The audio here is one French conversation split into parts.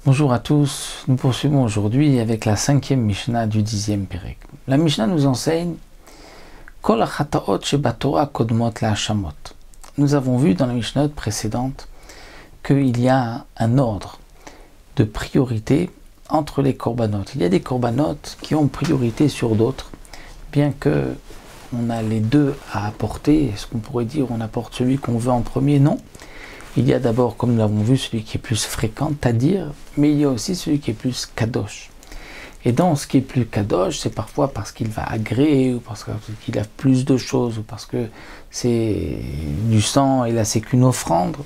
Bonjour à tous, nous poursuivons aujourd'hui avec la 5e Mishnah du 10e Pérec. La Mishnah nous enseigne Kol hachataot shebatorah kodmot lahashamot. Nous avons vu dans la Mishnah précédente qu'il y a un ordre de priorité entre les korbanot. Il y a des korbanot qui ont priorité sur d'autres, bien que on a les deux à apporter. Est-ce qu'on pourrait dire on apporte celui qu'on veut en premier? Non. Il y a d'abord, comme nous l'avons vu, celui qui est plus fréquent, à dire, mais il y a aussi celui qui est plus kadosh. Et dans ce qui est plus kadosh, c'est parfois parce qu'il va agréer, ou parce qu'il a plus de choses, ou parce que c'est du sang, et là c'est qu'une offrande.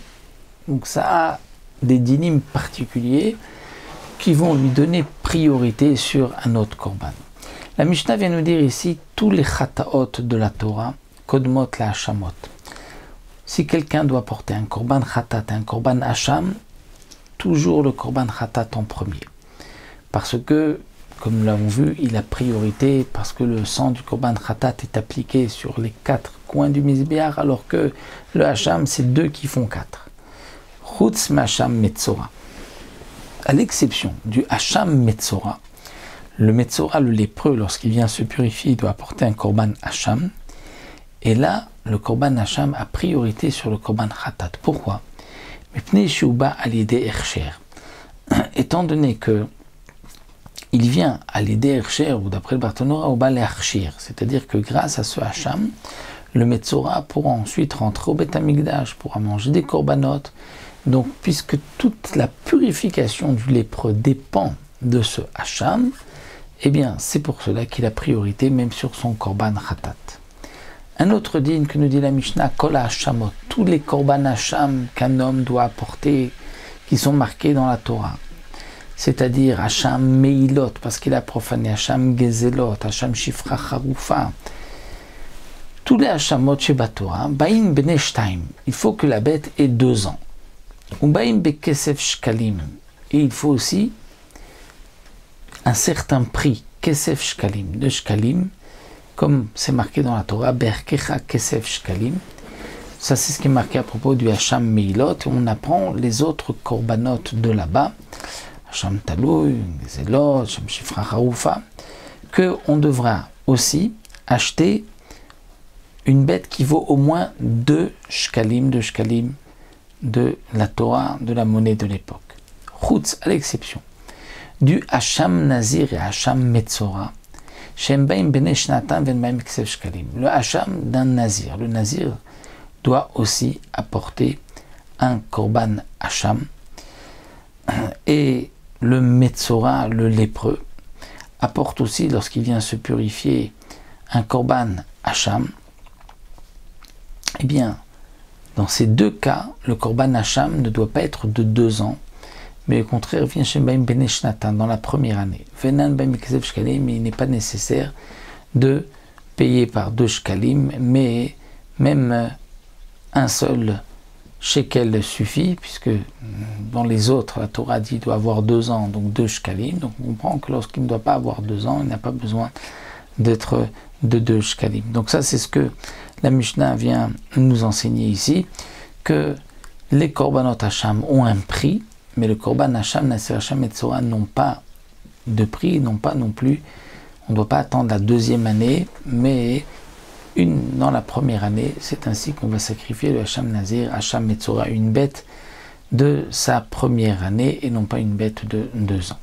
Donc ça a des dynimes particuliers qui vont lui donner priorité sur un autre korban. La Mishnah vient nous dire ici, tous les chataot de la Torah, kodmot lahashamot. Si quelqu'un doit porter un korban khatat, un korban hacham, toujours le korban khatat en premier. Parce que, comme nous l'avons vu, il a priorité parce que le sang du korban khatat est appliqué sur les 4 coins du mizbeach, alors que le hacham, c'est 2 qui font 4. Chutz masham metzora. À l'exception du hacham metzora, le metzora, le lépreux, lorsqu'il vient se purifier, il doit apporter un korban hacham. Et là, le korban hacham a priorité sur le korban khatat. Pourquoi? Étant donné que il vient à l'idée ercher, ou d'après le Bartanora, au bal erchir, c'est-à-dire que grâce à ce hacham, le metzora pourra ensuite rentrer au Beth Amikdash, pourra manger des korbanot. Donc, puisque toute la purification du lépreux dépend de ce hacham, eh bien, c'est pour cela qu'il a priorité même sur son korban khatat. Un autre digne que nous dit la Mishnah, Kol Hashamot, tous les korban hacham qu'un homme doit apporter, qui sont marqués dans la Torah. C'est-à-dire hacham meilot, parce qu'il a profané, hacham gezelot, hacham shifra charoufa. Tous les hachamot chez Batora, baïn beneshtaim, il faut que la bête ait 2 ans. Ou baïn bekesef shkalim, et il faut aussi un certain prix, kesef shkalim, de shkalim, comme c'est marqué dans la Torah, Berkecha Kesef Shkalim. Ça, c'est ce qui est marqué à propos du Hacham Meilot. Et on apprend les autres korbanot de là-bas, Hacham Talouy, Zelot, Hacham Shifra Haroufa, qu'on devra aussi acheter une bête qui vaut au moins 2 shkalim de la Torah, de la monnaie de l'époque. Chutz, à l'exception du Hacham Nazir et Hacham Metzora, le hacham d'un nazir. Le nazir doit aussi apporter un korban hacham. Et le metzora, le lépreux, apporte aussi, lorsqu'il vient se purifier, un korban hacham. Eh bien, dans ces 2 cas, le korban hacham ne doit pas être de 2 ans, mais au contraire, vient chez Baim Beneshnatan dans la première année. Venan Baim Kesef Shkalim, mais il n'est pas nécessaire de payer par 2 shkalim, mais même un seul shekel suffit, puisque dans les autres, la Torah dit qu'il doit avoir 2 ans, donc 2 shkalim. Donc on comprend que lorsqu'il ne doit pas avoir 2 ans, il n'a pas besoin d'être de 2 shkalim. Donc ça, c'est ce que la Mishnah vient nous enseigner ici, que les korbanot hacham ont un prix, mais le korban hacham, Nasser hacham et Tzora n'ont pas de prix, n'ont pas non plus, on ne doit pas attendre la 2e année, mais dans la première année, c'est ainsi qu'on va sacrifier le hacham nazir, hacham et Tzora, une bête de sa première année et non pas une bête de 2 ans.